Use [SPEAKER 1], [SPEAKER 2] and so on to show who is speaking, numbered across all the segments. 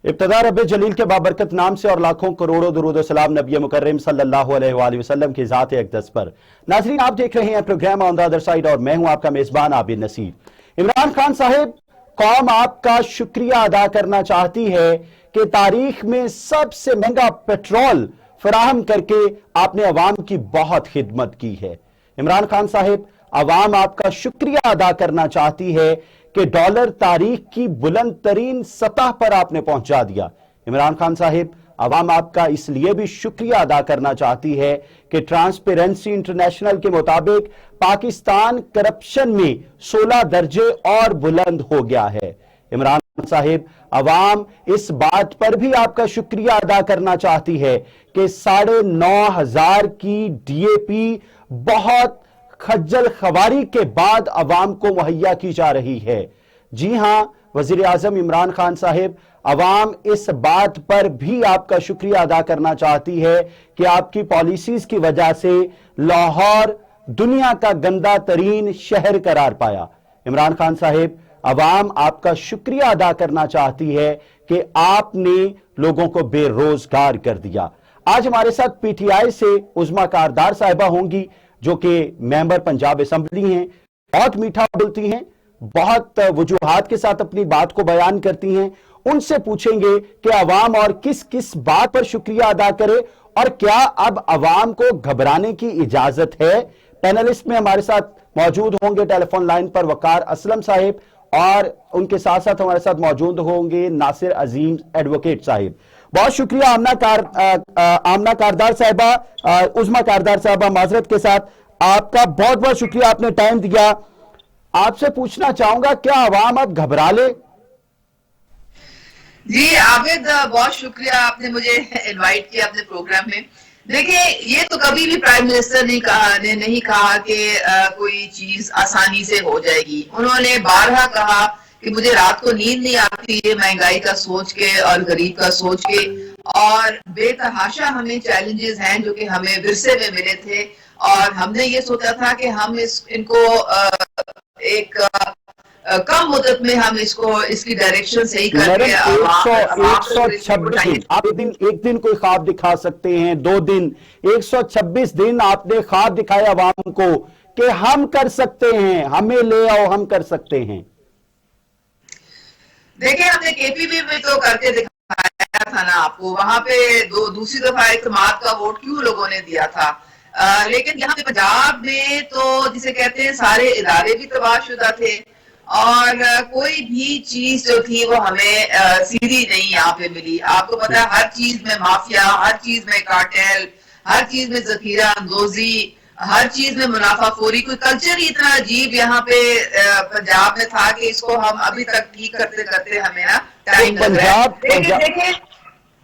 [SPEAKER 1] इब्तिदा रब जलील के बाबरकत नाम से और लाखों करोड़ों दुरूद सलाम नबी मुकर्रम सल्लल्लाहु अलैहि वसल्लम की ज़ात अक़दस पर। नाज़रीन, आप देख रहे हैं programme on the other side और मैं हूं आपका मेज़बान आबिद नसीर। इमरान खान साहिब, कौम आपका शुक्रिया अदा करना चाहती है कि तारीख में सबसे महंगा पेट्रोल फराहम करके आपने अवाम की बहुत खिदमत की है। इमरान खान साहिब, अवाम आपका शुक्रिया अदा करना चाहती है कि डॉलर तारीख की बुलंद तरीन सतह पर आपने पहुंचा दिया। इमरान खान साहिब, अवाम आपका इसलिए भी शुक्रिया अदा करना चाहती है कि ट्रांसपेरेंसी इंटरनेशनल के मुताबिक पाकिस्तान करप्शन में 16 दर्जे और बुलंद हो गया है। इमरान साहिब, अवाम इस बात पर भी आपका शुक्रिया अदा करना चाहती है कि 9,500 की डीएपी बहुत खज्जल खवारी के बाद अवाम को मुहैया की जा रही है। जी हां, वजीर आजम इमरान खान साहिब, अवाम इस बात पर भी आपका शुक्रिया अदा करना चाहती है कि आपकी पॉलिसीज की वजह से लाहौर दुनिया का गंदा तरीन शहर करार पाया। इमरान खान साहिब, अवाम आपका शुक्रिया अदा करना चाहती है कि आपने लोगों को बेरोजगार कर दिया। आज हमारे साथ पीटीआई से उज़मा कारदार साहिबा होंगी, जो कि मेंबर पंजाब असेंबली हैं। बहुत मीठा बोलती हैं, बहुत वजूहात के साथ अपनी बात को बयान करती हैं। उनसे पूछेंगे कि अवाम और किस किस बात पर शुक्रिया अदा करे और क्या अब अवाम को घबराने की इजाजत है। पैनलिस्ट में हमारे साथ मौजूद होंगे टेलीफोन लाइन पर वकार असलम साहिब और उनके साथ साथ हमारे साथ मौजूद होंगे नासिर अजीम एडवोकेट साहिब। बहुत शुक्रिया आमना कारदार साहिबा, उज़मा कारदार साहिबा, माजरत के साथ आपका बहुत बहुत शुक्रिया, आपने टाइम दिया। आपसे पूछना चाहूंगा, क्या अवाम अब घबरा ले?
[SPEAKER 2] जी आबिद, बहुत शुक्रिया, आपने मुझे इनवाइट किया अपने प्रोग्राम में। देखिए, ये तो कभी भी प्राइम मिनिस्टर ने नहीं कहा कि कोई चीज आसानी से हो जाएगी। उन्होंने बारहा कहा कि मुझे रात को नींद नहीं आती है महंगाई का सोच के और गरीब का सोच के, और बेतहाशा हमें चैलेंजेस हैं जो कि हमें विरसे में मिले थे, और हमने ये सोचा था कि हम इनको एक कम मुद्दत में हम इसकी डायरेक्शन सही करके
[SPEAKER 1] 126 दिन, आप एक दिन कोई ख्वाब दिखा सकते हैं, 2 दिन, 126 दिन आपने ख्वाब दिखाया अवाम को कि हम कर सकते हैं, हमें ले आओ, हम कर सकते हैं।
[SPEAKER 2] देखिए, हमने केपीपी में तो करके दिखाया था ना आपको, वहां पे दूसरी दफा इत्तेमाद का वोट क्यों लोगों ने दिया था। लेकिन यहाँ पे पंजाब में तो जिसे कहते हैं सारे इदारे भी तबाहशुदा थे और कोई भी चीज जो थी वो हमें सीधी नहीं यहाँ पे मिली। आपको पता है, हर चीज में माफिया, हर चीज में कार्टेल, हर चीज में जखीरा अंदोजी, हर चीज में मुनाफाखोरी। कोई कल्चर ही इतना अजीब यहाँ पे पंजाब में था कि इसको हम अभी तक ठीक करते करते हमें ना टाइम लग रहा है।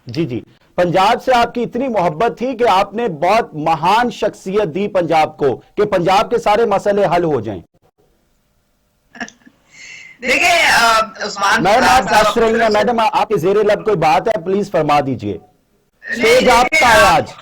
[SPEAKER 1] जी जी, पंजाब से आपकी इतनी मोहब्बत थी कि आपने बहुत महान शख्सियत दी पंजाब को कि पंजाब के सारे मसले हल हो जाएं।
[SPEAKER 2] देखिए उस्मान,
[SPEAKER 1] मैडम आप हंस रही हैं, मैडम आपके ज़ेरे लब कोई बात है, प्लीज फरमा दीजिए, स्टेज आपका है आज।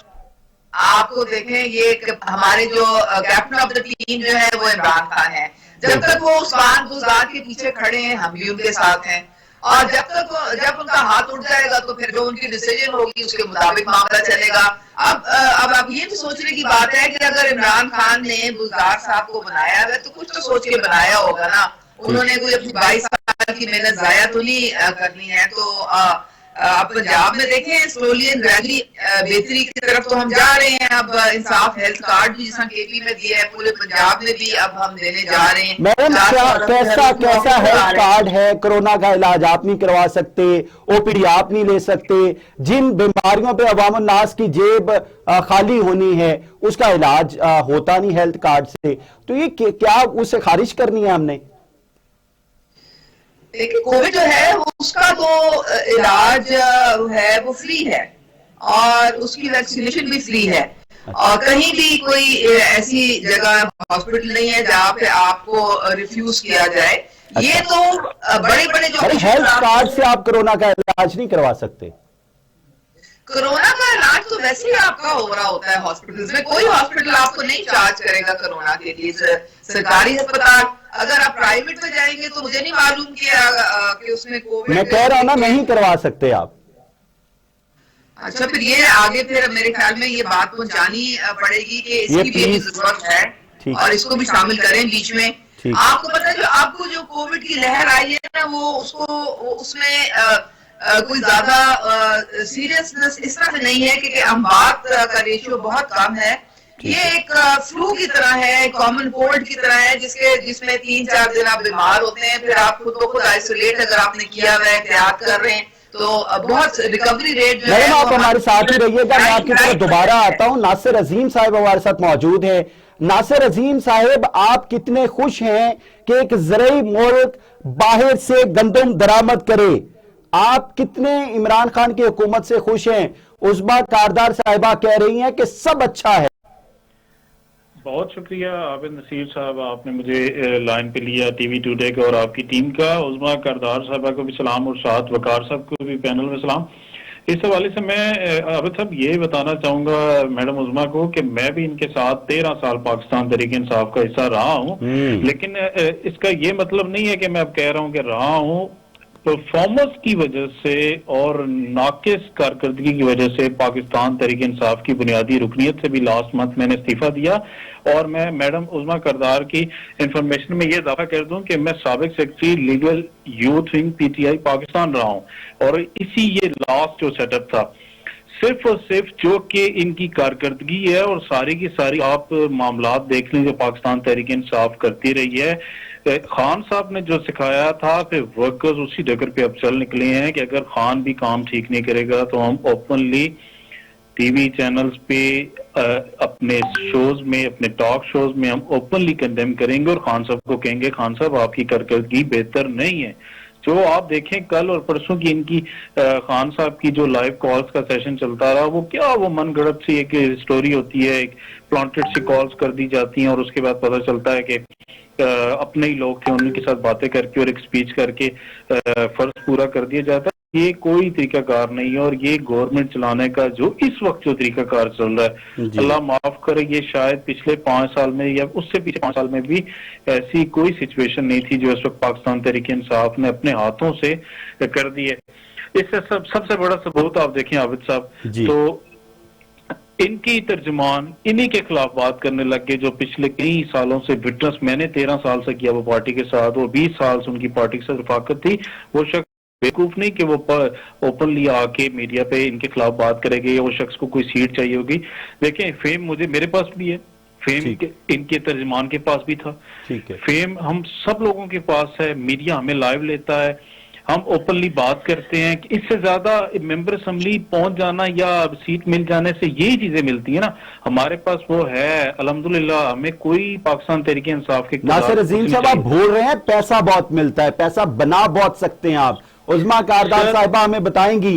[SPEAKER 2] आपको देखें, ये हमारे जो कैप्टन ऑफ द टीम जो है वो इमरान खान है। जब तक वो उस्मान गुलजार के पीछे खड़े हैं, हम भी उनके साथ हैं, और जब उनका हाथ उठ जाएगा तो फिर जो उनकी डिसीजन होगी उसके मुताबिक मामला चलेगा। अब आप ये भी सोचने की बात है कि अगर इमरान खान ने गुलजार साहब को बनाया है तो कुछ तो सोच के बनाया होगा ना। उन्होंने कोई अपनी 22 साल की मेहनत जाया तो नहीं करनी है। तो अब पंजाब में देखें, स्लोली एंड ग्रेजुअली बेहतरी की तरफ तो हम जा रहे हैं। अब इंसाफ हेल्थ कार्ड भी जिसका केपी में दिया है, पूरे पंजाब में भी अब हम देने जा रहे हैं।
[SPEAKER 1] मैडम, कैसा हेल्थ कार्ड है? कोरोना का इलाज आप नहीं करवा सकते, ओपीडी आप नहीं ले सकते, जिन बीमारियों पे अवाम नास की जेब खाली होनी है उसका इलाज होता नहीं हेल्थ कार्ड से, तो ये क्या उसे खारिज करनी है हमने?
[SPEAKER 2] कोविड जो है उसका तो इलाज है वो फ्री है और उसकी वैक्सीनेशन भी फ्री है, और कहीं भी कोई ऐसी जगह हॉस्पिटल नहीं है जहाँ पे आपको रिफ्यूज किया जाए। ये तो बड़े बड़े जो
[SPEAKER 1] हेल्थ कार्ड से आप कोरोना का इलाज नहीं करवा सकते।
[SPEAKER 2] कोरोना का इलाज तो वैसे ही आपका हो रहा होता है हॉस्पिटल्स में, कोई हॉस्पिटल आपको नहीं चार्ज करेगा कोरोना के लिए। सरकारी अस्पताल, अगर आप प्राइवेट में जाएंगे तो मुझे नहीं मालूम कि उसमें कोविड,
[SPEAKER 1] मैं कह रहा हूं ना, नहीं करवा सकते आप।
[SPEAKER 2] अच्छा, फिर ये आगे फिर मेरे ख्याल में ये बात पहुंचानी पड़ेगी कि इसकी भी जरूरत है और इसको भी शामिल करें बीच में। आपको पता है, आपको जो कोविड की लहर आई है ना, वो उसमें कोई ज्यादा सीरियसनेस इस तरह से नहीं है कि अमवात का रेशियो बहुत कम है। ये एक फ्लू की तरह है, कॉमन कोल्ड की तरह है, जिसमें 3-4 दिन आप बीमार होते हैं, फिर आप खुद को खुद आइसोलेट अगर आपने किया हुआ है, एहतियात कर रहे हैं, तो बहुत रिकवरी रेट जो है।
[SPEAKER 1] मैडम, आप हमारे साथ ही रहिएगा, मैं आपकी तरफ दोबारा आता हूं। नासिर अजीम साहब हमारे साथ मौजूद है। नासिर अजीम साहब, आप कितने खुश हैं कि एक ज़रई मुल्क बाहर से गंदम दरामद करे? आप कितने इमरान खान की हुकूमत से खुश हैं? उस्मा कारदार साहिबा कह रही हैं कि सब अच्छा है।
[SPEAKER 3] बहुत शुक्रिया आबिद नसीर साहब, आपने मुझे लाइन पे लिया, टीवी टुडे का और आपकी टीम का। उस्मा कारदार साहिबा को भी सलाम और साथ वकार साहब को भी पैनल में सलाम। इस हवाले से मैं आबिद साहब ये बताना चाहूंगा मैडम उस्मा को कि मैं भी इनके साथ 13 साल पाकिस्तान तहरीक इंसाफ का हिस्सा रहा हूँ, लेकिन इसका ये मतलब नहीं है कि मैं अब कह रहा हूँ कि रहा हूँ। परफॉर्मेंस की वजह से और नाकिस कारकर्दगी की वजह से पाकिस्तान तहरीक इंसाफ की बुनियादी रुकनीत से भी लास्ट मंथ मैंने इस्तीफा दिया। और मैं मैडम उस्मा कारदार की इंफॉर्मेशन में ये दावा कर दूं कि मैं साबिक secretary legal youth wing PTI Pakistan रहा हूं, और इसी ये लास्ट जो सेटअप था सिर्फ और सिर्फ जो कि इनकी कारकर्दगी है, और सारी की सारी आप मामलात देख लें जो पाकिस्तान तहरीक इंसाफ करती रही है। खान साहब ने जो सिखाया था, फिर वर्कर्स उसी डगर पे अब चल निकले हैं कि अगर खान भी काम ठीक नहीं करेगा तो हम ओपनली टीवी चैनल्स पे अपने शोज में, अपने टॉक शोज में हम ओपनली कंडेम करेंगे और खान साहब को कहेंगे खान साहब आपकी कारकर्दगी बेहतर नहीं है। जो आप देखें कल और परसों की इनकी खान साहब की जो लाइव कॉल्स का सेशन चलता रहा, वो क्या वो मनगढ़ंत सी एक स्टोरी होती है, एक प्लांटेड सी कॉल्स कर दी जाती हैं और उसके बाद पता चलता है कि अपने ही लोग थे, उनके साथ बातें करके और एक स्पीच करके फर्ज पूरा कर दिया जाता है। ये कोई तरीकाकार नहीं है, और ये गवर्नमेंट चलाने का जो इस वक्त जो तरीकाकार चल रहा है, अल्लाह माफ करे, ये शायद पिछले 5 साल में या उससे पिछले 5 साल में भी ऐसी कोई सिचुएशन नहीं थी जो इस वक्त पाकिस्तान तहरीक इंसाफ ने अपने हाथों से कर दी है। इससे सबसे बड़ा सबूत आप देखें आबिद साहब, तो इनकी तर्जुमान इन्हीं के खिलाफ बात करने लग गए जो पिछले कई सालों से विटनेस मैंने 13 साल से किया वो पार्टी के साथ, और 20 साल से उनकी पार्टी के साथ रफाकत थी। वो शख्स बेवकूफ नहीं कि वो ओपनली आके मीडिया पे इनके खिलाफ बात करेंगे, वो शख्स को कोई सीट चाहिए होगी। देखें, फेम मेरे पास भी है, फेम इनके तर्जुमान के पास भी था, फेम हम सब लोगों के पास है, मीडिया हमें लाइव लेता है, हम ओपनली बात करते हैं। कि इससे ज्यादा मेंबर असेंबली पहुंच जाना या सीट मिल जाने से यही चीजें मिलती है ना, हमारे पास वो है अल्हम्दुलिल्लाह। हमें कोई पाकिस्तान तहरीक इंसाफ के
[SPEAKER 1] नासिर अजीम साहब, आप भूल रहे हैं पैसा बहुत मिलता है, पैसा बना बहुत सकते हैं आप। उस्मा कारदार साहिबा हमें बताएंगी,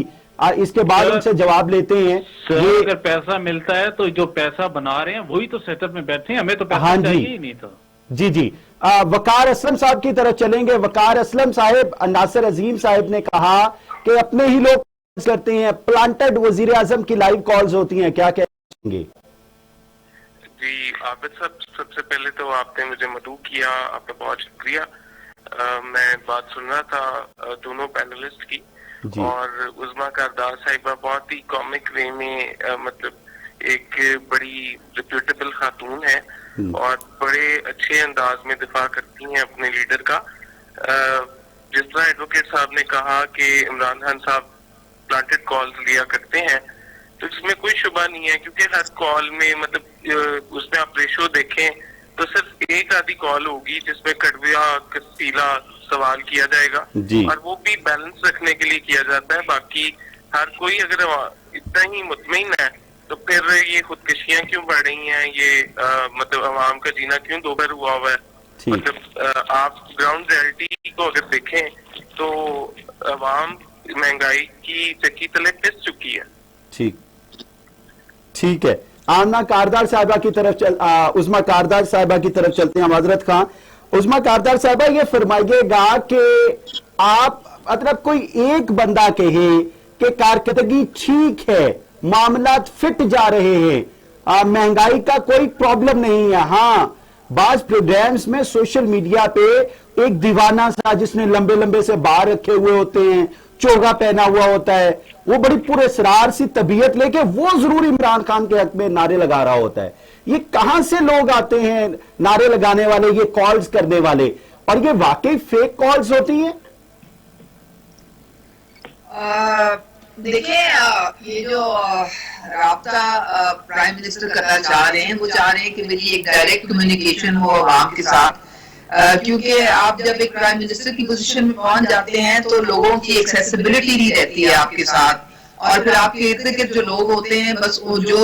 [SPEAKER 1] इसके बाद उनसे जवाब लेते हैं।
[SPEAKER 3] ये अगर पैसा मिलता है तो जो पैसा बना रहे हैं वही तो सेटअप में बैठे हैं, हमें तो पैसा चाहिए ही नहीं था।
[SPEAKER 1] जी वकार असलम साहब की तरफ चलेंगे। वकार असलम साहब, नासिर अजीम साहब ने कहा कि अपने ही लोग करते हैं, प्लांटेड वजीर आजम की लाइव कॉल्स होती हैं, क्या कहेंगे?
[SPEAKER 4] जी आबिद साहब, सबसे पहले तो आपने मुझे मदऊ किया, आपका बहुत शुक्रिया। मैं बात सुन रहा था दोनों पैनलिस्ट की, और उस्मा कारदार साहिबा बहुत ही कॉमिक वे में मतलब एक बड़ी रिप्यूटेबल खातून है और बड़े अच्छे अंदाज में दिफा करती हैं अपने लीडर का। जिस तरह एडवोकेट साहब ने कहा कि इमरान खान साहब प्लांटेड कॉल्स लिया करते हैं, तो इसमें कोई शुबा नहीं है, क्योंकि हर कॉल में मतलब उसमें आप रेशो देखें तो सिर्फ एक आधी कॉल होगी जिसमें कड़वा कसीला सवाल किया जाएगा, और वो भी बैलेंस रखने के लिए किया जाता है। बाकी हर कोई अगर इतना ही मुतमईन है तो फिर ये खुदकशियां क्यों बढ़ रही हैं, ये मतलब अवाम का जीना क्यों दोहर हुआ हुआ है। मतलब आप ग्राउंड रियलिटी को अगर देखें तो अवाम महंगाई की चक्की तले पिस चुकी है।
[SPEAKER 1] ठीक है, आमना कारदार साहिबा की तरफ उस्मा कारदार साहिबा की तरफ चलते हैं। हजरत खान, उस्मा कारदार साहिबा, ये फरमाइएगा कि आप मतलब कोई एक बंदा कहे کہ کارکردگی ٹھیک ہے, معاملات فٹ جا رہے ہیں, مہنگائی کا کوئی پرابلم نہیں ہے. ہاں بعض پروگرامز میں سوشل میڈیا پہ ایک دیوانہ سا جس نے لمبے لمبے سے بال رکھے ہوئے ہوتے ہیں, چوگا پہنا ہوا ہوتا ہے, وہ بڑی پورے اسرار سی طبیعت لے کے وہ ضرور عمران خان کے حق میں نعرے لگا رہا ہوتا ہے. یہ کہاں سے لوگ آتے ہیں نعرے لگانے والے, یہ کالز کرنے والے, اور یہ واقعی فیک کالز ہوتی ہیں؟
[SPEAKER 2] دیکھیں یہ جو رابطہ پرائم منسٹر کرنا چاہ رہے ہیں, وہ چاہ رہے ہیں کہ میری ایک ڈائریکٹ کمیونیکیشن ہو عوام کے ساتھ, کیونکہ آپ جب ایک پرائم منسٹر کی پوزیشن میں پہنچ جاتے ہیں تو لوگوں کی ایکسیسیبلٹی نہیں رہتی ہے آپ کے ساتھ, اور پھر آپ کے ارد گرد جو لوگ ہوتے ہیں بس وہ جو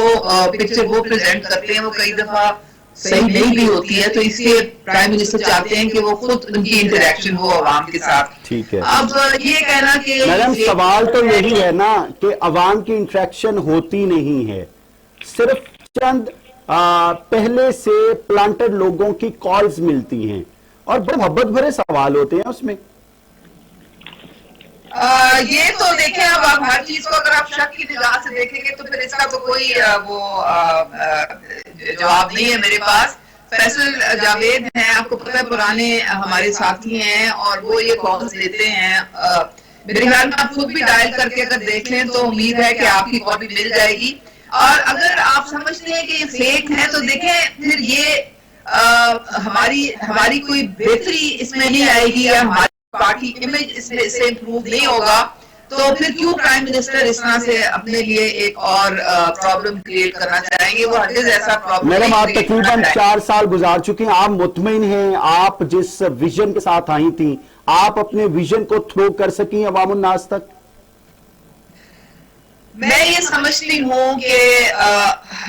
[SPEAKER 2] پکچر وہ پریزنٹ کرتے ہیں وہ کئی دفعہ صحیح نہیں بھی ہوتی ہے, تو اس لیے پرائم منسٹر چاہتے ہیں کہ وہ خود ان کی انٹریکشن ہو عوام کے ساتھ.
[SPEAKER 1] ٹھیک ہے.
[SPEAKER 2] اب یہ کہنا کہ
[SPEAKER 1] میڈم سوال تو یہی ہے نا کہ عوام کی انٹریکشن ہوتی نہیں ہے, صرف چند پہلے سے پلانٹڈ لوگوں کی کالز ملتی ہیں اور بڑے محبت بھرے سوال ہوتے ہیں اس میں.
[SPEAKER 2] یہ تو دیکھیں اب آپ ہر چیز کو اگر آپ شک کی نگاہ سے دیکھیں گے تو پھر اس کا تو کوئی وہ جواب نہیں ہے میرے پاس. فیصل جاوید ہیں, آپ کو پتہ ہے پرانے ہمارے ساتھی ہیں, اور وہ یہ کالز دیتے ہیں. میرے خیال میں آپ خود بھی ڈائل کر کے اگر دیکھ لیں تو امید ہے کہ آپ کی کال بھی مل جائے گی. اور اگر آپ سمجھتے ہیں کہ یہ فیک ہے تو دیکھیں پھر یہ ہماری کوئی بہتری اس میں نہیں آئے گی, یا ہماری پارٹی امیج اس میں سے امپروو نہیں ہوگا, تو پھر کیوں پرائم منسٹر اس طرح سے اپنے لیے ایک اور پرابلم کریٹ کرنا چاہیں گے؟ وہ ہرگز ایسا پرابلم
[SPEAKER 1] میڈم آپ تقریباً 4 سال گزار چکی ہیں, آپ مطمئن ہیں آپ جس ویژن کے ساتھ آئی تھیں آپ اپنے ویژن کو تھرو کر سکیں عوام الناس تک؟
[SPEAKER 2] میں یہ سمجھتی ہوں کہ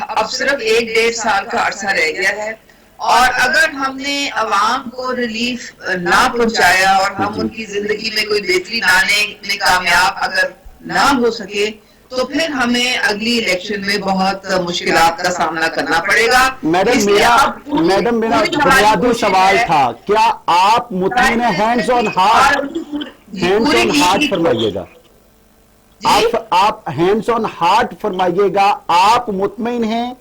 [SPEAKER 2] اب صرف 1-1.5 سال کا عرصہ رہ گیا ہے, اور اگر ہم نے عوام کو ریلیف نہ پہنچایا اور ہم ان کی زندگی میں کوئی بہتری لانے میں کامیاب اگر نہ ہو سکے تو پھر ہمیں اگلی الیکشن میں بہت مشکلات کا سامنا کرنا پڑے گا.
[SPEAKER 1] میڈم میرا بنیادی سوال تھا, کیا آپ مطمئن ہیں؟ ہینڈز آن ہارٹ فرمائیے گا, آپ ہینڈز آن ہارٹ فرمائیے گا, آپ مطمئن ہیں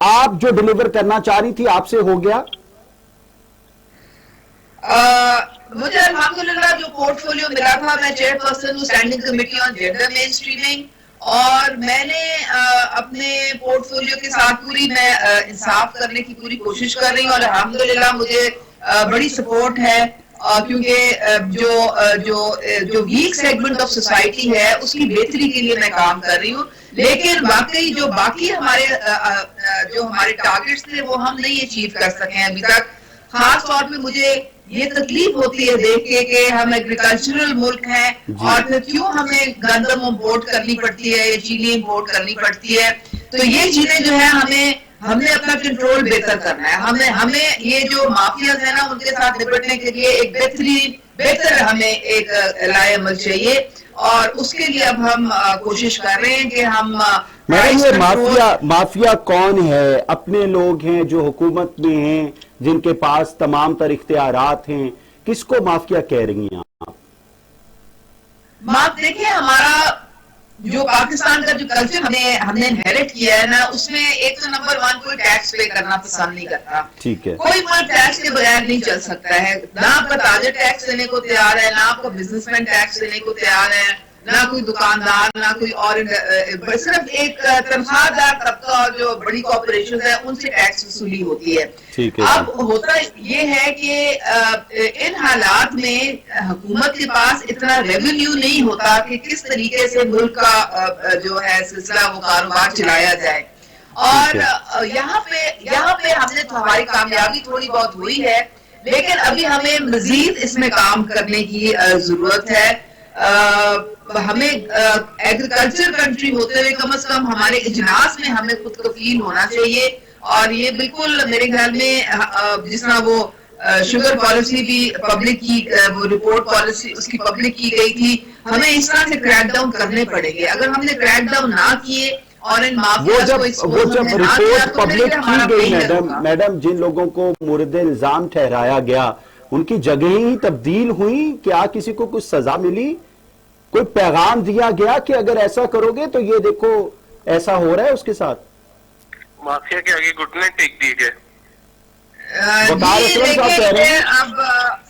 [SPEAKER 1] آپ جو ڈیلیور کرنا چاہ رہی تھی آپ سے ہو گیا؟
[SPEAKER 2] مجھے الحمدللہ جو پورٹ فولیو ملا تھا, میں چیئر پرسن ہوں standing committee on gender mainstreaming, اور میں نے اپنے پورٹ فولیو کے ساتھ پوری میں انصاف کرنے کی پوری کوشش کر رہی ہوں, اور الحمدللہ مجھے بڑی سپورٹ ہے, کیونکہ جو ویک سیگمنٹ آف سوسائٹی ہے اس کی بہتری کے لیے میں کام کر رہی ہوں. لیکن واقعی جو باقی ہمارے ٹارگٹس تھے وہ ہم نہیں اچیو کر سکے ہیں ابھی تک. خاص طور پہ مجھے یہ تکلیف ہوتی ہے دیکھ کے کہ ہم ایگریکلچرل ملک ہیں, اور پھر کیوں ہمیں گندم امپورٹ کرنی پڑتی ہے یا چینی امپورٹ کرنی پڑتی ہے. تو یہ چیزیں جو ہے ہمیں اپنا کنٹرول بہتر کرنا ہے. ہمیں یہ جو مافیاز ہیں نا ان کے ساتھ نپٹنے کے لیے ایک بہتر ہمیں ایک لائے عمل چاہیے, اور اس کے لیے اب ہم کوشش کر رہے ہیں کہ ہم
[SPEAKER 1] مافیا کون ہے؟ اپنے لوگ ہیں جو حکومت میں ہیں جن کے پاس تمام تر اختیارات ہیں, کس کو مافیا کہہ رہی ہیں آپ؟
[SPEAKER 2] دیکھیں ہمارا جو پاکستان کا جو کلچر ہم نے انہیرٹ کیا ہے نا, اس میں ایک تو نمبر 1 کوئی ٹیکس پے کرنا پسند نہیں کرتا.
[SPEAKER 1] ٹھیک ہے.
[SPEAKER 2] کوئی ملک ٹیکس کے بغیر نہیں چل سکتا ہے, نہ آپ کا تاجر ٹیکس دینے کو تیار ہے, نہ آپ کا بزنس مین ٹیکس دینے کو تیار ہے, نہ کوئی دکاندار, نہ کوئی اور, صرف ایک تنخواہ دار طبقہ اور جو بڑی کارپوریشن ہے ان سے ٹیکس وصولی ہوتی ہے. اب ہوتا یہ ہے کہ ان حالات میں حکومت کے پاس اتنا ریونیو نہیں ہوتا کہ کس طریقے سے ملک کا جو ہے سلسلہ وہ کاروبار چلایا جائے, اور یہاں پہ ہم نے ہماری کامیابی تھوڑی بہت ہوئی ہے, لیکن ابھی ہمیں مزید اس میں کام کرنے کی ضرورت ہے. ہمیں ایگریکلچر کنٹری ہوتے ہوئے کم از کم ہمارے اجلاس میں ہمیں خود کفیل ہونا چاہیے, اور یہ بالکل میرے خیال میں جس طرح وہ شوگر پالیسی بھی پبلک کی, وہ رپورٹ پالیسی اس کی پبلک کی گئی تھی, ہمیں اس طرح سے کریک ڈاؤن کرنے پڑیں گے. اگر ہم نے کریک ڈاؤن نہ کیے اور ان مافیاز کو
[SPEAKER 1] وہ جب رپورٹ پبلک کی گئی میڈم, جن لوگوں کو مورد الزام ٹھہرایا گیا ان کی جگہیں ہی تبدیل ہوئی, کیا کسی کو کچھ سزا ملی؟ کوئی پیغام دیا گیا کہ اگر ایسا کرو گے تو یہ دیکھو ایسا ہو رہا ہے اس کے ساتھ؟
[SPEAKER 4] مافیا کے آگے گھٹنے ٹیک دیے گئے.
[SPEAKER 1] وقار اسلم صاحب کہہ رہے ہیں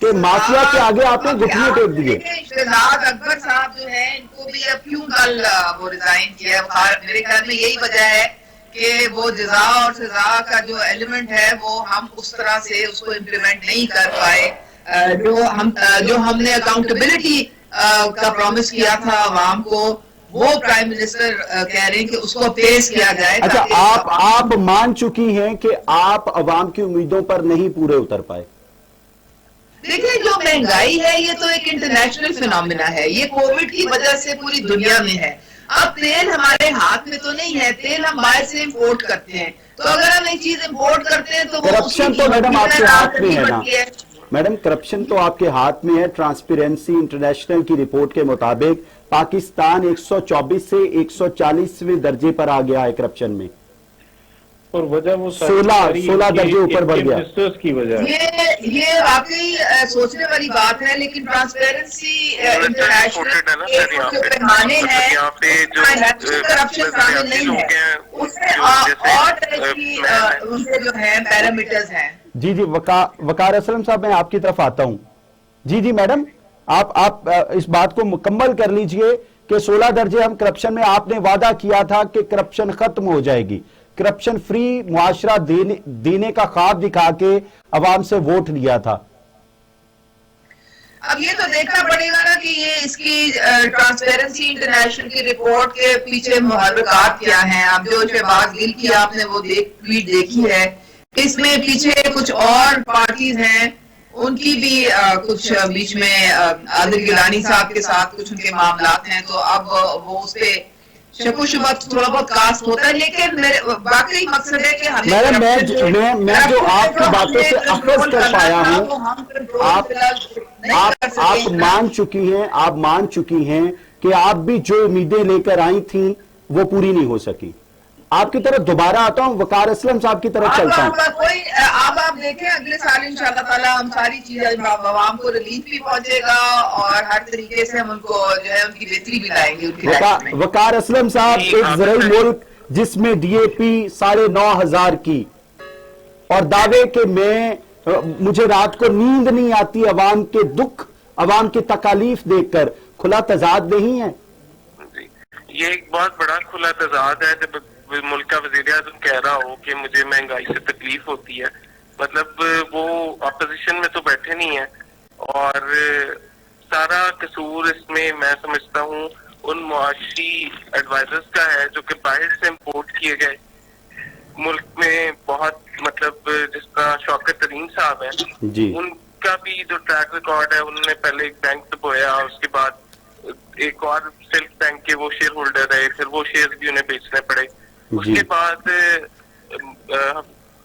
[SPEAKER 1] کہ مافیا کے آگے آپ نے گھٹنے ٹیک دیے.
[SPEAKER 2] شہزاد اکبر صاحب جو ہیں ان کو بھی اب کیوں کل وہ ریزائن کیا ہے؟ میرے خیال میں یہی وجہ ہے کہ وہ جزا اور سزا کا جو ایلیمنٹ ہے وہ ہم اس طرح سے اس کو امپلیمنٹ نہیں کر پائے. جو ہم نے اکاؤنٹیبلٹی کا پرومس کیا تھا عوام کو وہ پرائم منسٹر کہہ رہے ہیں کہ اس کو پیش کیا جائے.
[SPEAKER 1] اچھا آپ مان چکی ہیں کہ آپ عوام کی امیدوں پر نہیں پورے اتر پائے؟
[SPEAKER 2] دیکھیں جو مہنگائی ہے یہ تو ایک انٹرنیشنل فینومینا ہے, یہ کووڈ کی وجہ سے پوری دنیا میں ہے. اب تیل ہمارے ہاتھ میں تو نہیں ہے, تیل ہم باہر سے امپورٹ کرتے ہیں, تو اگر ہم ایک چیز امپورٹ کرتے ہیں تو
[SPEAKER 1] کرپشن تو میڈم آپ کے ہاتھ میں ہے نا میڈم, کرپشن تو آپ کے ہاتھ میں ہے. ٹرانسپیرنسی انٹرنیشنل کی رپورٹ کے مطابق پاکستان 124 سے 140ویں درجے پر آ گیا ہے کرپشن میں,
[SPEAKER 3] اور وجہ وہ
[SPEAKER 1] 16 درجے اوپر بڑھ گیا.
[SPEAKER 3] کی وجہ
[SPEAKER 2] یہ واقعی سوچنے والی بات ہے, لیکن ٹرانسپیرنسی انٹرنیشنل جو پیمانے ہیں کرپشن شامل نہیں ہے, اس میں اور طرح کی ان کے جو ہیں پیرامیٹرز ہیں.
[SPEAKER 1] جی وقار اسلم صاحب میں آپ کی طرف آتا ہوں. جی میڈم آپ اس بات کو مکمل کر لیجئے کہ 16 درجے ہم کرپشن میں, آپ نے وعدہ کیا تھا کہ کرپشن ختم ہو جائے گی, کرپشن فری معاشرہ دینے کا خواب دکھا کے عوام سے ووٹ لیا تھا.
[SPEAKER 2] اب یہ تو دیکھنا پڑے گا نا کہ یہ اس کی ٹرانسپیرنسی انٹرنیشنل کی رپورٹ کے پیچھے محرکات کیا ہیں. اب جو شہباز گل کی آپ نے وہ ٹویٹ دیکھی ہے, اس میں پیچھے کچھ اور پارٹیز ہیں, ان کی بھی کچھ بیچ میں عادل گیلانی صاحب کے ساتھ کچھ ان کے معاملات ہیں, تو اب وہ اس پہ شک و شبہ تھوڑا بہت کاسٹ ہوتا ہے. لیکن واقعی مقصد ہے کہ
[SPEAKER 1] میڈم میں جو آپ کی باتوں سے اخذ کر پایا ہوں, آپ مان چکی ہیں کہ آپ بھی جو امیدیں لے کر آئی تھیں وہ پوری نہیں ہو سکی. آپ کی طرف دوبارہ آتا ہوں, وقار اسلم صاحب کی طرف چلتا ہوں.
[SPEAKER 2] اب آپ دیکھیں اگلے سال انشاءاللہ تعالی ہم ساری چیزیں عوام کو ریلیف بھی پہنچے گا اور ہر طریقے سے ہم ان کو جو ہے ان کی بہتری بھی لائیں گے.
[SPEAKER 1] وقار اسلم صاحب, ایک زرعی ملک جس میں ڈی اے پی 9,500 کی, اور دعوے کہ مجھے رات کو نیند نہیں آتی عوام کے دکھ, عوام کی تکالیف دیکھ کر, کھلا تضاد نہیں ہے؟
[SPEAKER 4] یہ ایک بہت بڑا کھلا تضاد ہے جب ملک کا وزیر اعظم کہہ رہا ہو کہ مجھے مہنگائی سے تکلیف ہوتی ہے. مطلب وہ اپوزیشن میں تو بیٹھے نہیں ہیں, اور سارا قصور اس میں سمجھتا ہوں ان معاشی ایڈوائزرز کا ہے جو کہ باہر سے امپورٹ کیے گئے. ملک میں بہت مطلب جس طرح شوکت ترین صاحب ہیں, ان کا بھی جو ٹریک ریکارڈ ہے, انہوں نے پہلے ایک بینک ڈبویا, اس کے بعد ایک اور سلک بینک کے وہ شیئر ہولڈر رہے, پھر وہ شیئر بھی انہیں بیچنے پڑے. اس کے بعد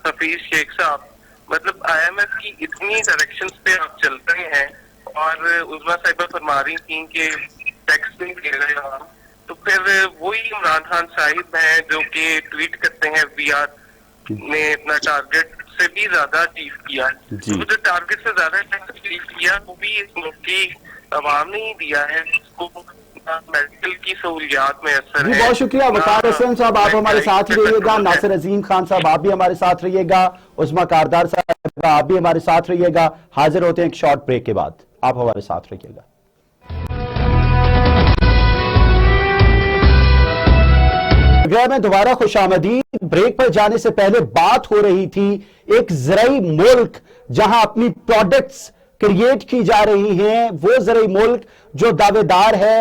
[SPEAKER 4] حفیظ شیخ صاحب, مطلب آئی ایم ایف کی اتنی ڈائریکشنز پہ آپ چل رہے ہیں, اور عظمیٰ صاحبہ فرما رہی تھیں کہ ٹیکس نہیں دے رہے ہم, تو پھر وہی عمران خان صاحب ہیں جو کہ ٹویٹ کرتے ہیں FBR نے اپنا ٹارگٹ سے بھی زیادہ اچیو کیا. وہ جو ٹارگٹ سے زیادہ اچیو کیا وہ بھی اس ملک کی عوام نے ہی دیا ہے, اس کو میڈیکل کی سہولیات میں اثر ہے.
[SPEAKER 1] بہت شکریہ وقار اسلم صاحب, آپ ہمارے ساتھ ہی رہیے گا. ناصر عظیم خان صاحب آپ بھی ہمارے ساتھ رہیے گا. عظمیٰ کاردار صاحب آپ بھی ہمارے ساتھ رہیے گا. حاضر ہوتے ہیں ایک شارٹ بریک کے بعد, آپ ہمارے ساتھ رہیے گا. پروگرام میں دوبارہ خوش آمدید. بریک پر جانے سے پہلے بات ہو رہی تھی ایک زرعی ملک جہاں اپنی پروڈکٹس کریٹ کی جا رہی ہیں, وہ زرعی ملک جو دعوے دار ہے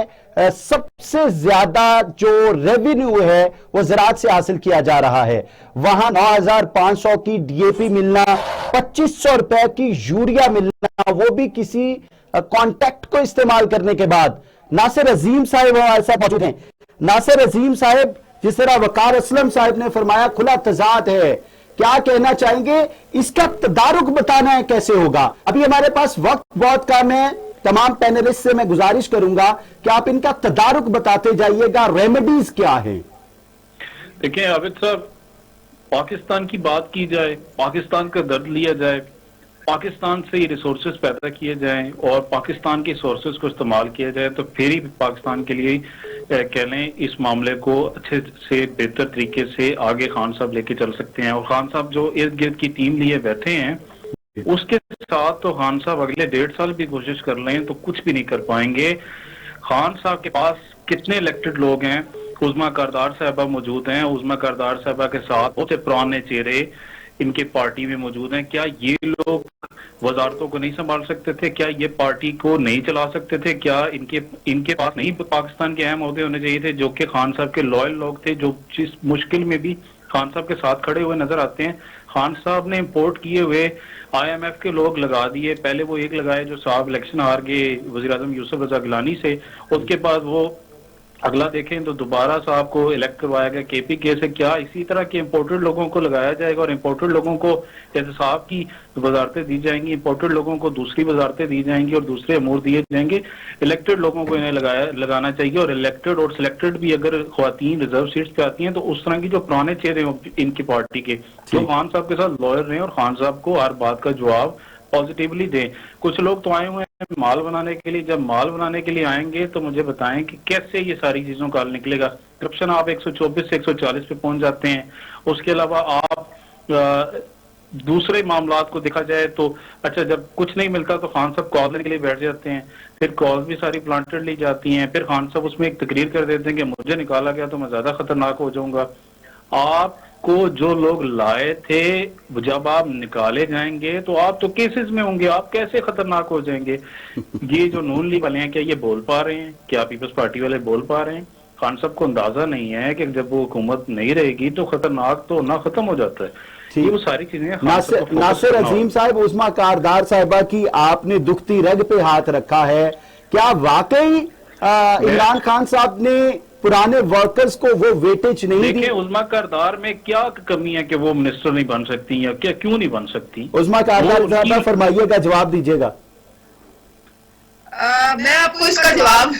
[SPEAKER 1] سب سے زیادہ جو ریونیو ہے وہ زراعت سے حاصل کیا جا رہا ہے. وہاں 9,500 کی ڈی اے پی ملنا, 2,500 روپے کی یوریا ملنا, وہ بھی کسی کانٹیکٹ کو استعمال کرنے کے بعد. ناصر عظیم صاحب ہمارے ساتھ موجود ہیں. ناصر عظیم صاحب, جس طرح وقار اسلم صاحب نے فرمایا کھلا تضاد ہے, کیا کہنا چاہیں گے؟ اس کا تدارک بتانا ہے کیسے ہوگا؟ ابھی ہمارے پاس وقت بہت کم ہے. تمام پینلسٹ سے میں گزارش کروں گا کہ آپ ان کا تدارک بتاتے جائیے گا, ریمیڈیز کیا ہیں؟
[SPEAKER 3] دیکھیں عابد صاحب, پاکستان کی بات کی جائے, پاکستان کا درد لیا جائے, पाकिस्तान से ये रिसोर्सेज पैदा किए जाएं और पाकिस्तान के सोर्सेज को इस्तेमाल किया जाए तो फिर ही पाकिस्तान के लिए कह लें इस मामले को अच्छे से बेहतर तरीके से आगे खान साहब लेके चल सकते हैं। और खान साहब जो इर्द गिर्द की टीम लिए बैठे हैं उसके साथ तो खान साहब अगले 1.5 साल भी कोशिश कर लें तो कुछ भी नहीं कर पाएंगे। खान साहब के पास कितने इलेक्टेड लोग हैं, उज़मा कारदार साहबा मौजूद हैं, उज़मा कारदार साहबा के साथ बहुत से पुराने चेहरे इनके पार्टी में मौजूद हैं। क्या ये लोग वजारतों को नहीं संभाल सकते थे? क्या ये पार्टी को नहीं चला सकते थे? क्या इनके पास नहीं पाकिस्तान के अहम ओहदे होने चाहिए थे जो कि खान साहब के लॉयल लोग थे, जो जिस मुश्किल में भी खान साहब के साथ खड़े हुए नजर आते हैं। खान साहब ने इंपोर्ट किए हुए IMF के लोग लगा दिए, पहले वो एक लगाए जो साहब इलेक्शन हार गए वजीर आजम यूसुफ रजा गिलानी से, उसके बाद वो अगला देखें तो दोबारा साहब को इलेक्ट करवाया गया KPK से। क्या इसी तरह के इंपोर्टेड लोगों को लगाया जाएगा और इंपोर्टेड लोगों को जैसे साहब की वजारतें दी जाएंगी, इंपोर्टेड लोगों को दूसरी वजारतें दी जाएंगी और दूसरे अमूर दिए जाएंगे? इलेक्टेड लोगों को इन्हें लगाना चाहिए। और इलेक्टेड और सिलेक्टेड भी अगर ख्वातीन रिजर्व सीट्स पे आती हैं तो उस तरह की जो पुराने चेहरे इनकी पार्टी के जो खान साहब के साथ लॉयल रहे और खान साहब को हर बात का जवाब पॉजिटिवली दें। कुछ लोग तो आए हुए हैं माल बनाने के लिए, जब माल बनाने के लिए आएंगे तो मुझे बताएं कि कैसे ये सारी चीजों का हल निकलेगा। करप्शन आप 124 से 140 पे पहुंच जाते हैं। उसके अलावा आप दूसरे मामलात को देखा जाए तो अच्छा जब कुछ नहीं मिलता तो खान साहब कॉल के लिए बैठ जाते हैं, फिर कॉल भी सारी प्लांटेड ली जाती हैं, फिर खान साहब उसमें एक तकरीर कर देते हैं कि मुझे निकाला गया तो मैं ज्यादा खतरनाक हो जाऊंगा। आपको जो लोग लाए थे जब आप निकाले जाएंगे तो आप तो केसेस में होंगे, आप कैसे खतरनाक हो जाएंगे? ये जो नून लीग वाले हैं क्या ये बोल पा रहे हैं? क्या पीपल्स पार्टी वाले बोल पा रहे हैं? खान साहब को अंदाजा नहीं है कि जब वो हुकूमत नहीं रहेगी तो खतरनाक तो ना खत्म हो जाता है। ये वो सारी चीजें
[SPEAKER 1] नासिर अजीम साहब, उज़मा कारदार साहिबा की आपने दुखती रग पे हाथ रखा है। क्या वाकई इमरान खान साहब ने पुराने वर्कर्स को वो वेटेज नहीं दी?
[SPEAKER 3] उज़मा कारदार में क्या कमी है कि वो मिनिस्टर नहीं बन सकती या क्या क्यों नहीं बन सकती?
[SPEAKER 1] उज़मा कारदार साहबा फरमाइएगा, जवाब दीजिएगा।
[SPEAKER 2] मैं आपको इसका जवाब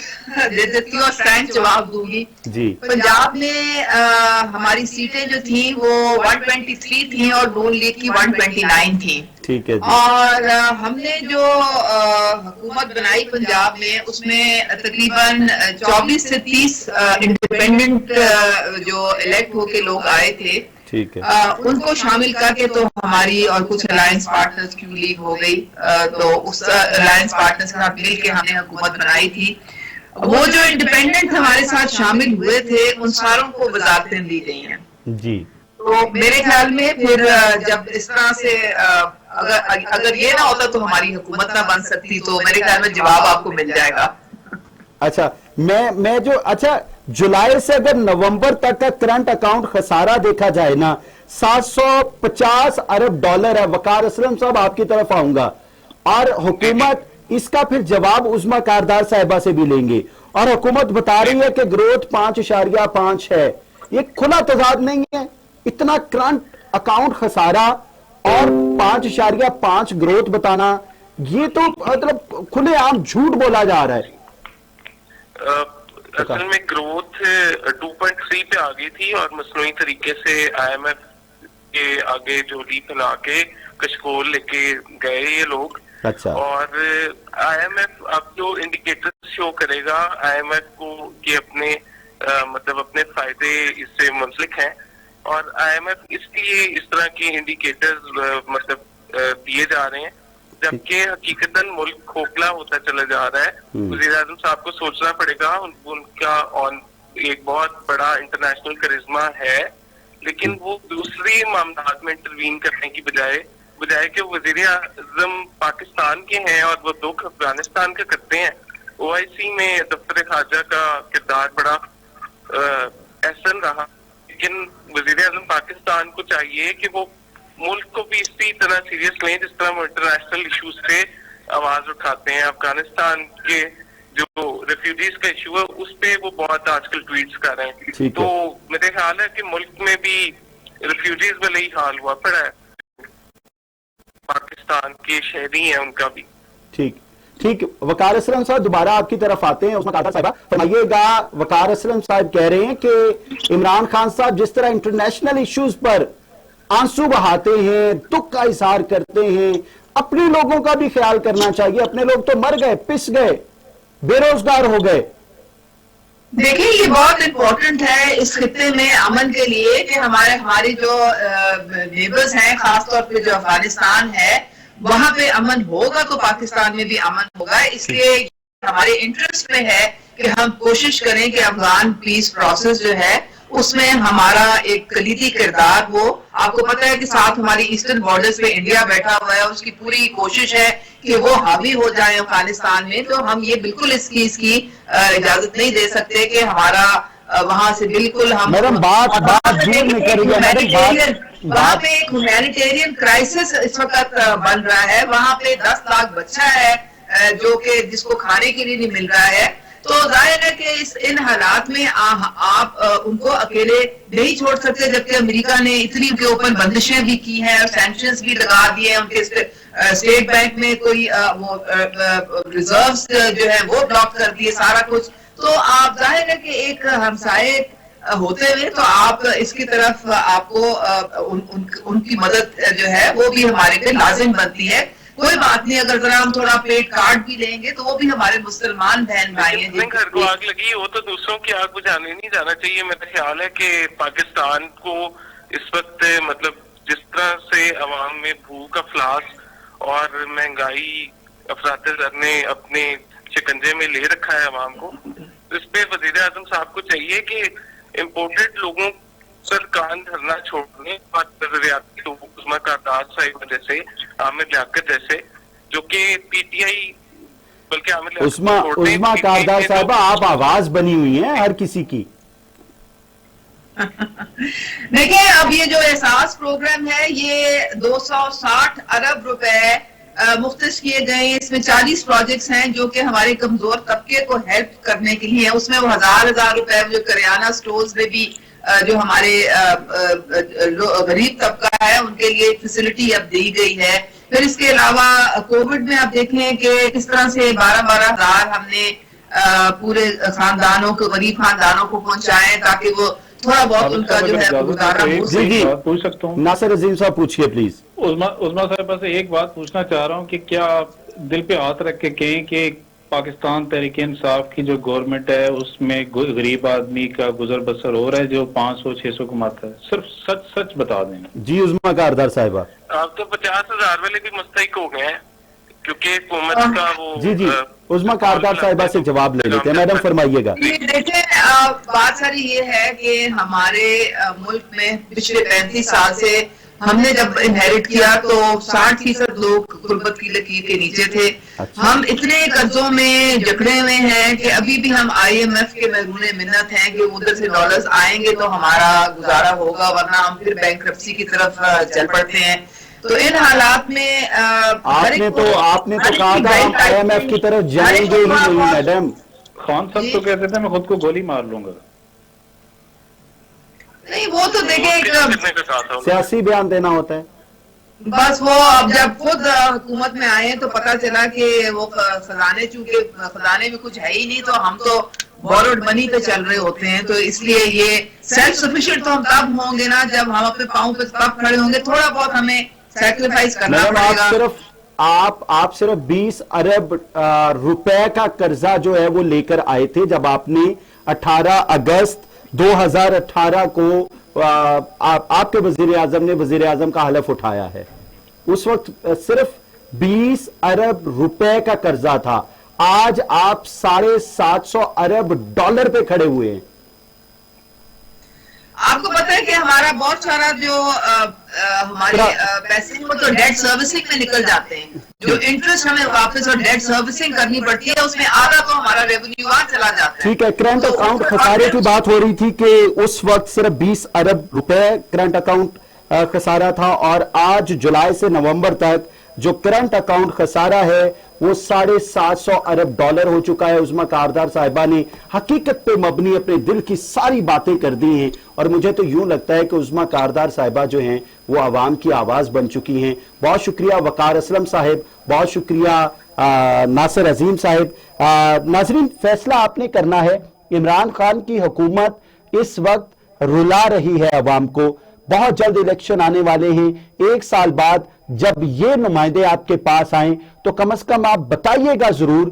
[SPEAKER 2] दे देती हूँ और फ्रैंक जवाब दूंगी
[SPEAKER 1] जी।
[SPEAKER 2] पंजाब में हमारी सीटें जो थी वो 123 थी और नून लीग की 129 थी।
[SPEAKER 1] ठीक है जी।
[SPEAKER 2] और हमने जो हुकूमत बनाई पंजाब में उसमें तकरीबन 24 से 30 इंडिपेंडेंट जो इलेक्ट होके लोग आए थे,
[SPEAKER 1] ठीक है,
[SPEAKER 2] उनको शामिल करके तो हमारी और कुछ अलायंस पार्टनर्स की लीग हो गई। तो उस अलायंस पार्टनर्स के साथ मिलकर हमने हुकूमत बनाई थी। वो जो इंडिपेंडेंट हमारे साथ शामिल हुए थे उन सारों को वजारतें दी गई हैं
[SPEAKER 1] जी।
[SPEAKER 2] तो मेरे ख्याल में फिर जब इस तरह से अगर ये ना होता तो हमारी हुकूमत ना बन सकती, तो मेरे ख्याल में जवाब आपको मिल जाएगा।
[SPEAKER 1] अच्छा, मैं जो अच्छा जुलाई से अगर नवंबर तक का करंट अकाउंट खसारा देखा जाए ना, 750 अरब डॉलर है। वकार असलम साहब आपकी तरफ आऊंगा, और हुकूमत इसका फिर जवाब उज़मा कारदार साहिबा से भी लेंगे। और हुकूमत बता रही है कि ग्रोथ 5.5 है। ये खुला तजाद नहीं है? इतना करंट अकाउंट खसारा और 5.5 ग्रोथ बताना, ये तो मतलब खुलेआम झूठ बोला जा रहा है।
[SPEAKER 4] असल में ग्रोथ 2.3 पे आ गई थी और मसनूई तरीके से IMF के आगे जो लीड बना के कशकोल लेके गए ये लोग।
[SPEAKER 1] अच्छा।
[SPEAKER 4] और IMF अब जो इंडिकेटर्स शो करेगा IMF को कि अपने मतलब अपने फायदे इससे मुंसलिक हैं, और IMF इसलिए इस तरह के इंडिकेटर्स मतलब दिए जा रहे हैं, जबकि हकीकतन मुल्क खोखला होता चला जा रहा है। वज़ीर आज़म साहब को सोचना पड़ेगा, उनका एक बहुत बड़ा इंटरनेशनल करिश्मा है, लेकिन वो दूसरे मामलात में इंटरवीन करने की बजाय कि वज़ीर आज़म पाकिस्तान के हैं और वो दुख अफगानिस्तान का करते हैं। OIC में दफ्तर खारजा का किरदार बड़ा अहसन रहा, लेकिन वज़ीर आज़म पाकिस्तान को चाहिए कि वो मुल्क को भी इसी तरह सीरियस लें जिस तरह वो इंटरनेशनल इश्यूज पे आवाज उठाते हैं। अफगानिस्तान के जो रेफ्यूजीज का इशू है उस पे वो बहुत आजकल ट्वीट्स कर रहे हैं। तो मेरे ख्याल है कि मुल्क में भी रेफ्यूजीज वाला ही हाल हुआ पड़ा है, पाकिस्तान के शहरी हैं उनका भी।
[SPEAKER 1] ठीक। वकार असलम साहब दोबारा आपकी तरफ आते हैं। उस्मा कारदार साहिबा फरमाइएगा, वकार असलम साहब कह रहे हैं कि इमरान खान साहब जिस तरह इंटरनेशनल इश्यूज पर आंसू बहाते हैं, दुख का इजहार करते हैं, अपने लोगों का भी ख्याल करना चाहिए। अपने लोग तो मर गए, पिस गए, बेरोजगार हो गए।
[SPEAKER 2] देखिए, ये बहुत इम्पोर्टेंट है इस खित्ते में अमन के लिए कि हमारी जो नेबर्स हैं, खासतौर पे जो अफगानिस्तान है, वहां पे अमन होगा तो पाकिस्तान में भी अमन होगा। इसलिए हमारे इंटरेस्ट में है कि हम कोशिश करें कि अफगान पीस प्रोसेस जो है उसमें हमारा एक कलीदी किरदार हो। आपको पता है कि साथ हमारी ईस्टर्न बॉर्डर्स पे इंडिया बैठा हुआ है, उसकी पूरी कोशिश है कि वो हावी हो जाए अफगानिस्तान में। तो हम ये बिल्कुल इसकी इजाजत नहीं दे सकते कि हमारा वहां से बिल्कुल हम
[SPEAKER 1] मैडम बात जोर में करिए मैडम।
[SPEAKER 2] वहां पे एक ह्यूमैनिटेरियन क्राइसिस इस वक्त बन रहा है। वहां पे 10 लाख बच्चा है जो कि जिसको खाने के लिए नहीं मिल रहा है। तो जाहिर है कि इन हालात में आप उनको अकेले नहीं छोड़ सकते, जबकि अमेरिका ने इतनी उनके ऊपर बंदिशें भी की हैं और सैंक्शंस भी लगा दिए हैं। उनके स्टेट बैंक में कोई वो रिजर्व्स जो है वो ब्लॉक कर दिए, सारा कुछ। तो आप जाहिर है कि एक हमसाए होते हुए तो आप इसकी तरफ आपको उनकी मदद जो है वो भी हमारे पे लाजिम बनती है। कोई बात नहीं, अगर जरा हम थोड़ा पेट काट भी लेंगे तो वो भी हमारे मुसलमान बहन भाई हैं।
[SPEAKER 4] जिन घर को आग लगी वो तो दूसरों की आग बुझाने नहीं जाना चाहिए। मेरा ख्याल है कि पाकिस्तान को इस वक्त मतलब जिस तरह से अवाम में भूख अफलास और महंगाई अफरात-ए-ज़र ने अपने शिकंजे में ले रखा है अवाम को, इस पे वज़ीर आज़म साहब को चाहिए कि इम्पोर्टेड लोगों पर कान धरना छोड़ने और नजरियाती लोग उस्मा कारदार साहिब जैसे, आमिर लियाकत जैसे, जो कि पीटीआई बल्कि आमिर
[SPEAKER 1] उस्मा कारदार साहिबा आप आवाज बनी हुई हैं हर किसी की।
[SPEAKER 2] देखिए, अब ये जो एहसास प्रोग्राम है ये 260 अरब रुपए मुख्तस किए गए। इसमें 40 प्रोजेक्ट्स हैं जो कि हमारे कमजोर तबके को हेल्प करने के लिए है। उसमें वो हजार रुपए जो करियाना स्टोर्स में भी जो हमारे गरीब तबका है उनके लिए फैसिलिटी अब दी गई है। फिर इसके अलावा कोविड में आप देखें कि किस तरह से 12-12 हजार हमने पूरे खानदानों को, गरीब खानदानों को पहुंचाए ताकि वो थोड़ा बहुत उनका जो है गुजारा हो सके।
[SPEAKER 1] जी
[SPEAKER 3] पूछ सकता हूँ?
[SPEAKER 1] नासिर अजीम साहब पूछिए प्लीज।
[SPEAKER 3] उस्मा साहब से एक बात पूछना चाह रहा हूँ कि क्या आप दिल पे हाथ रख के कहें कि पाकिस्तान तहरीक-ए-इंसाफ की जो गवर्नमेंट है उसमें गरीब आदमी का गुजर बसर हो रहा है जो 500-600 कमाता है? सिर्फ सच बता दें।
[SPEAKER 1] जी उस्मा कारदार साहिबा,
[SPEAKER 4] आप तो 50,000 वाले भी मुस्तहिक हो गए हैं क्योंकि हुकूमत का वो
[SPEAKER 1] जी उस्मा कारदार साहिबा से जवाब ले लेते हैं। मैडम फरमाइएगा।
[SPEAKER 2] देखिए, बात सारी ये है कि हमारे मुल्क में पिछले 35 साल से हमने जब इनहेरिट किया तो 60% लोग गुर्बत की लकीर के नीचे थे।
[SPEAKER 1] अच्छा।
[SPEAKER 2] हम इतने कर्जों में जकड़े हुए हैं कि अभी भी हम IMF के महरूने मिन्नत हैं कि उधर से डॉलर्स आएंगे तो हमारा गुजारा होगा, वरना हम फिर बैंकरप्सी की तरफ चल पड़ते हैं। तो इन हालात में
[SPEAKER 1] आपने तो कहा था हम IMF की तरफ जाएंगे ही नहीं मैडम।
[SPEAKER 3] खान साहब तो कहते थे मैं खुद को गोली मार लूंगा।
[SPEAKER 2] नहीं, वो तो देखें
[SPEAKER 1] सियासी बयान देना होता है।
[SPEAKER 2] बस वो अब जब खुद हुकूमत में आए तो पता चला कि वो खजाने, चूंकि खजाने में कुछ है ही नहीं, तो हम तो बोरोड मनी पे चल रहे होते हैं। तो इसलिए ये सेल्फ सफिशिएंट तो हम तब होंगे ना जब हम अपने पाँव पे तब खड़े होंगे। थोड़ा बहुत हमें सैक्रिफाइस करना पड़ेगा।
[SPEAKER 1] आप सिर्फ 20 अरब रुपए का कर्जा जो है वो लेकर आए थे जब आपने 18 अगस्त 2018 को आपके वजीर आजम ने वजीर आजम का हलफ उठाया है। उस वक्त सिर्फ 20 अरब रुपए का कर्जा था। आज आप 750 अरब डॉलर पे खड़े हुए हैं।
[SPEAKER 2] आपको पता है कि हमारा बहुत सारा जो हमारे पैसे वो तो डेट सर्विसिंग में निकल जाते हैं। जो इंटरेस्ट हमें वापस और डेट सर्विसिंग करनी पड़ती है उसमें आधा तो हमारा रेवेन्यू वहां चला जाता है।
[SPEAKER 1] ठीक है, करंट अकाउंट खसारे की बात हो रही थी कि उस वक्त सिर्फ 20 अरब रुपए करंट अकाउंट खसारा था और आज जुलाई से नवंबर तक जो करंट अकाउंट खसारा है वो 750 अरब डॉलर हो चुका है। उस्मा कारदार साहिबा ने हकीकत पे मबनी अपने दिल की सारी बातें कर दी हैं और मुझे तो यूं लगता है कि उस्मा कारदार साहिबा जो हैं वो आवाम की आवाज बन चुकी हैं। बहुत शुक्रिया वकार असलम साहिब, बहुत शुक्रिया नासिर अजीम साहिब। नाजरीन, फैसला आपने करना है। इमरान खान की हुकूमत इस वक्त रुला रही है अवाम को, بہت جلد الیکشن آنے والے ہیں، 1 سال بعد جب یہ نمائندے آپ کے پاس آئیں تو کم از کم آپ بتائیے گا ضرور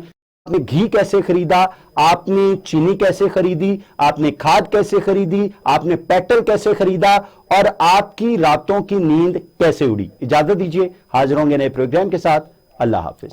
[SPEAKER 1] آپ نے گھی کیسے خریدا، آپ نے چینی کیسے خریدی، آپ نے کھاد کیسے خریدی، آپ نے پیٹرول کیسے خریدا، اور آپ کی راتوں کی نیند کیسے اڑی۔ اجازت دیجیے، حاضر ہوں گے نئے پروگرام کے ساتھ۔ اللہ حافظ۔